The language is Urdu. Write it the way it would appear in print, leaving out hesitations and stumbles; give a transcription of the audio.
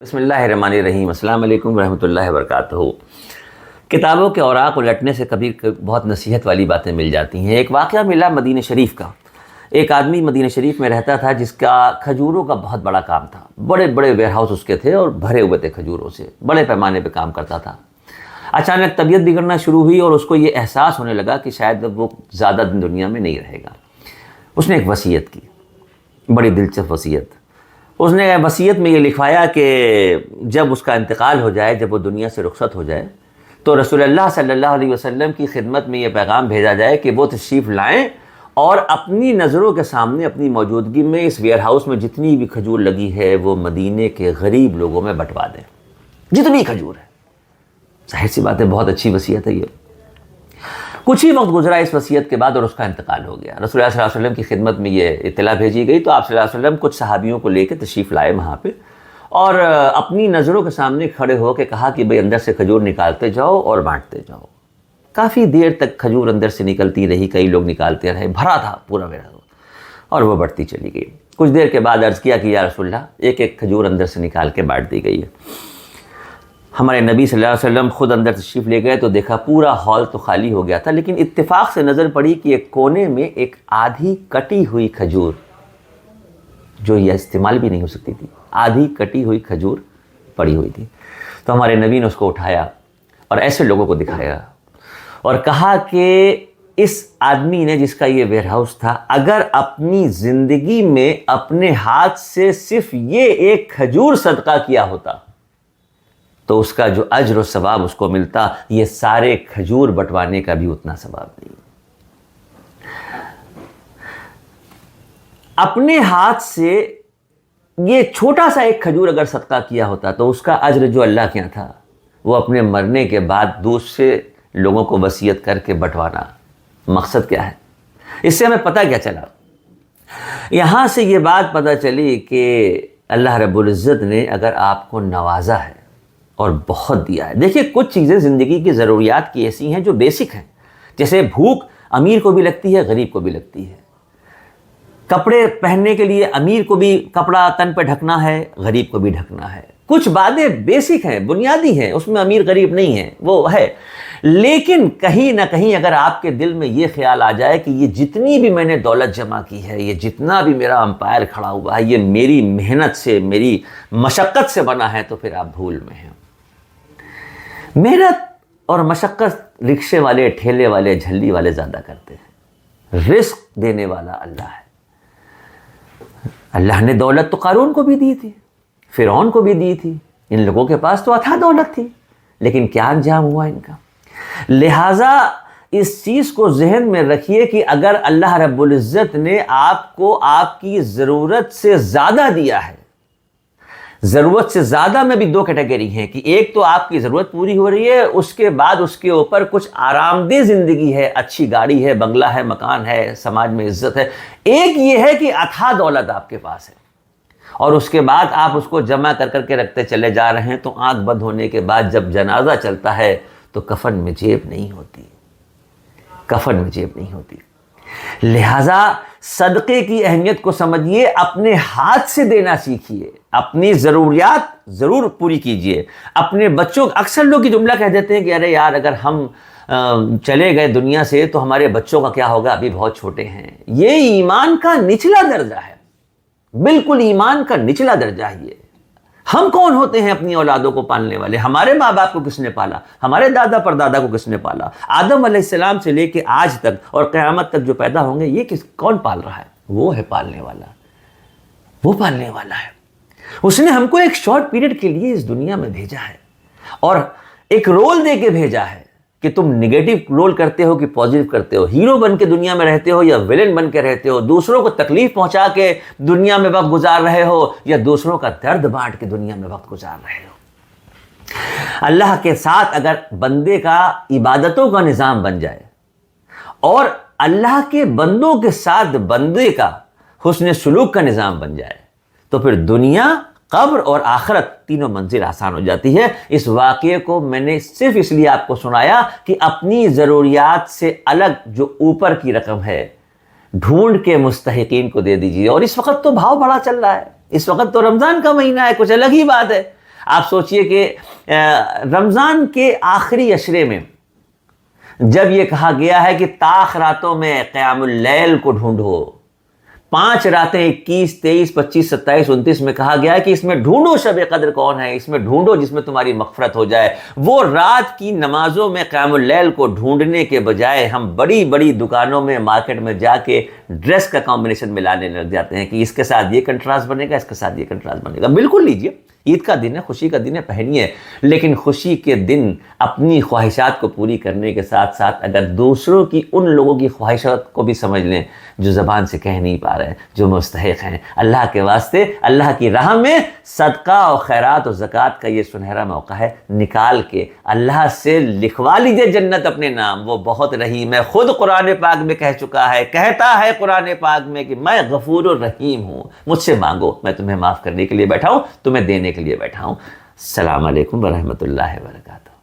بسم اللہ الرحمن الرحیم۔ السلام علیکم ورحمۃ اللہ وبرکاتہ۔ کتابوں کے اوراق الٹنے سے کبھی بہت نصیحت والی باتیں مل جاتی ہیں۔ ایک واقعہ ملا مدینہ شریف کا۔ ایک آدمی مدینہ شریف میں رہتا تھا جس کا کھجوروں کا بہت بڑا کام تھا، بڑے بڑے ویئر ہاؤس اس کے تھے اور بھرے ہوئے تھے کھجوروں سے، بڑے پیمانے پہ کام کرتا تھا۔ اچانک طبیعت بگڑنا شروع ہوئی اور اس کو یہ احساس ہونے لگا کہ شاید اب وہ زیادہ دن دنیا میں نہیں رہے گا۔ اس نے ایک وصیت کی، بڑی دلچسپ وصیت۔ اس نے وصیت میں یہ لکھوایا کہ جب اس کا انتقال ہو جائے، جب وہ دنیا سے رخصت ہو جائے، تو رسول اللہ صلی اللہ علیہ وسلم کی خدمت میں یہ پیغام بھیجا جائے کہ وہ تشریف لائیں اور اپنی نظروں کے سامنے اپنی موجودگی میں اس ویئر ہاؤس میں جتنی بھی کھجور لگی ہے وہ مدینے کے غریب لوگوں میں بٹوا دیں، جتنی کھجور ہے۔ ظاہر سی بات ہے، بہت اچھی وصیت ہے یہ۔ کچھ ہی وقت گزرا اس وصیت کے بعد اور اس کا انتقال ہو گیا۔ رسول اللہ صلی اللہ علیہ وسلم کی خدمت میں یہ اطلاع بھیجی گئی تو آپ صلی اللہ علیہ وسلم کچھ صحابیوں کو لے کے تشریف لائے وہاں پہ اور اپنی نظروں کے سامنے کھڑے ہو کے کہا کہ بھئی اندر سے کھجور نکالتے جاؤ اور بانٹتے جاؤ۔ کافی دیر تک کھجور اندر سے نکلتی رہی، کئی لوگ نکالتے رہے، بھرا تھا پورا میرا اور وہ بڑھتی چلی گئی۔ کچھ دیر کے بعد عرض کیا کہ یا رسول اللہ، ایک ایک کھجور اندر سے نکال کے بانٹ دی گئی ہے۔ ہمارے نبی صلی اللہ علیہ وسلم خود اندر تشریف لے گئے تو دیکھا پورا ہال تو خالی ہو گیا تھا، لیکن اتفاق سے نظر پڑی کہ ایک کونے میں ایک آدھی کٹی ہوئی کھجور، جو یہ استعمال بھی نہیں ہو سکتی تھی، آدھی کٹی ہوئی کھجور پڑی ہوئی تھی۔ تو ہمارے نبی نے اس کو اٹھایا اور ایسے لوگوں کو دکھایا اور کہا کہ اس آدمی نے، جس کا یہ ویئر ہاؤس تھا، اگر اپنی زندگی میں اپنے ہاتھ سے صرف یہ ایک کھجور صدقہ کیا ہوتا تو اس کا جو اجر و ثواب اس کو ملتا، یہ سارے کھجور بٹوانے کا بھی اتنا ثواب نہیں۔ اپنے ہاتھ سے یہ چھوٹا سا ایک کھجور اگر صدقہ کیا ہوتا تو اس کا اجر جو اللہ کے یہاں تھا وہ اپنے مرنے کے بعد دوسرے لوگوں کو وصیت کر کے بٹوانا۔ مقصد کیا ہے؟ اس سے ہمیں پتہ کیا چلا؟ یہاں سے یہ بات پتہ چلی کہ اللہ رب العزت نے اگر آپ کو نوازا ہے اور بہت دیا ہے۔ دیکھیے، کچھ چیزیں زندگی کی ضروریات کی ایسی ہیں جو بیسک ہیں، جیسے بھوک امیر کو بھی لگتی ہے، غریب کو بھی لگتی ہے۔ کپڑے پہننے کے لیے امیر کو بھی کپڑا تن پہ ڈھکنا ہے، غریب کو بھی ڈھکنا ہے۔ کچھ باتیں بیسک ہیں، بنیادی ہیں، اس میں امیر غریب نہیں ہے، وہ ہے۔ لیکن کہیں نہ کہیں اگر آپ کے دل میں یہ خیال آ جائے کہ یہ جتنی بھی میں نے دولت جمع کی ہے، یہ جتنا بھی میرا امپائر کھڑا ہوا ہے، یہ میری محنت سے، میری مشقت سے بنا ہے، تو پھر آپ بھول میں ہیں۔ محنت اور مشقت رکشے والے، ٹھیلے والے، جھلی والے زیادہ کرتے ہیں، رزق دینے والا اللہ ہے۔ اللہ نے دولت تو قارون کو بھی دی تھی، فرعون کو بھی دی تھی، ان لوگوں کے پاس تو اتھا دولت تھی، لیکن کیا انجام ہوا ان کا؟ لہٰذا اس چیز کو ذہن میں رکھیے کہ اگر اللہ رب العزت نے آپ کو آپ کی ضرورت سے زیادہ دیا ہے، ضرورت سے زیادہ میں بھی دو کیٹیگری ہیں کہ ایک تو آپ کی ضرورت پوری ہو رہی ہے، اس کے بعد اس کے اوپر کچھ آرام دہ زندگی ہے، اچھی گاڑی ہے، بنگلہ ہے، مکان ہے، سماج میں عزت ہے۔ ایک یہ ہے کہ اتھا دولت آپ کے پاس ہے اور اس کے بعد آپ اس کو جمع کر کے رکھتے چلے جا رہے ہیں، تو آنکھ بند ہونے کے بعد جب جنازہ چلتا ہے تو کفن میں جیب نہیں ہوتی، کفن میں جیب نہیں ہوتی۔ لہٰذا صدقے کی اہمیت کو سمجھیے، اپنے ہاتھ سے دینا سیکھیے، اپنی ضروریات ضرور پوری کیجیے۔ اپنے بچوں، اکثر لوگ یہ جملہ کہہ دیتے ہیں کہ ارے یار، اگر ہم چلے گئے دنیا سے تو ہمارے بچوں کا کیا ہوگا، ابھی بہت چھوٹے ہیں۔ یہ ایمان کا نچلا درجہ ہے، بالکل ایمان کا نچلا درجہ ہے یہ۔ ہم کون ہوتے ہیں اپنی اولادوں کو پالنے والے؟ ہمارے ماں باپ کو کس نے پالا؟ ہمارے دادا پردادا کو کس نے پالا؟ آدم علیہ السلام سے لے کے آج تک اور قیامت تک جو پیدا ہوں گے، یہ کون پال رہا ہے؟ وہ ہے پالنے والا، وہ پالنے والا ہے۔ اس نے ہم کو ایک شارٹ پیریڈ کے لیے اس دنیا میں بھیجا ہے اور ایک رول دے کے بھیجا ہے کہ تم نگیٹو رول کرتے ہو کہ پازیٹیو کرتے ہو، ہیرو بن کے دنیا میں رہتے ہو یا ویلن بن کے رہتے ہو، دوسروں کو تکلیف پہنچا کے دنیا میں وقت گزار رہے ہو یا دوسروں کا درد بانٹ کے دنیا میں وقت گزار رہے ہو۔ اللہ کے ساتھ اگر بندے کا عبادتوں کا نظام بن جائے اور اللہ کے بندوں کے ساتھ بندے کا حسن سلوک کا نظام بن جائے تو پھر دنیا، قبر اور آخرت تینوں منزل آسان ہو جاتی ہے۔ اس واقعے کو میں نے صرف اس لیے آپ کو سنایا کہ اپنی ضروریات سے الگ جو اوپر کی رقم ہے ڈھونڈ کے مستحقین کو دے دیجیے۔ اور اس وقت تو بھاؤ بڑا چل رہا ہے، اس وقت تو رمضان کا مہینہ ہے، کچھ الگ ہی بات ہے۔ آپ سوچئے کہ رمضان کے آخری عشرے میں جب یہ کہا گیا ہے کہ طاق راتوں میں قیام اللیل کو ڈھونڈو، 5 راتیں 21، 23، 25، 27، 29 میں کہا گیا ہے کہ اس میں ڈھونڈو شب قدر کون ہے، اس میں ڈھونڈو جس میں تمہاری مغفرت ہو جائے۔ وہ رات کی نمازوں میں قیام اللیل کو ڈھونڈنے کے بجائے ہم بڑی بڑی دکانوں میں، مارکیٹ میں جا کے ڈریس کا کمبینیشن ملانے لگ جاتے ہیں کہ اس کے ساتھ یہ کنٹراسٹ بنے گا، اس کے ساتھ یہ کنٹراسٹ بنے گا۔ بالکل لیجئے، عید کا دن ہے، خوشی کا دن ہے، پہنیے، لیکن خوشی کے دن اپنی خواہشات کو پوری کرنے کے ساتھ ساتھ اگر دوسروں کی، ان لوگوں کی خواہشات کو بھی سمجھ لیں جو زبان سے کہہ نہیں پا رہے، جو مستحق ہیں، اللہ کے واسطے اللہ کی راہ میں صدقہ و خیرات و زکوٰۃ کا یہ سنہرا موقع ہے، نکال کے اللہ سے لکھوا لیجئے جنت اپنے نام، وہ بہت رحیم ہے۔ خود قرآن پاک میں کہہ چکا ہے، کہتا ہے قرآن پاک میں کہ میں غفور الرحیم ہوں، مجھ سے مانگو، میں تمہیں معاف کرنے کے لیے بیٹھا ہوں، تمہیں دینے کے لیے بیٹھا ہوں۔ السلام علیکم ورحمۃ اللہ وبرکاتہ۔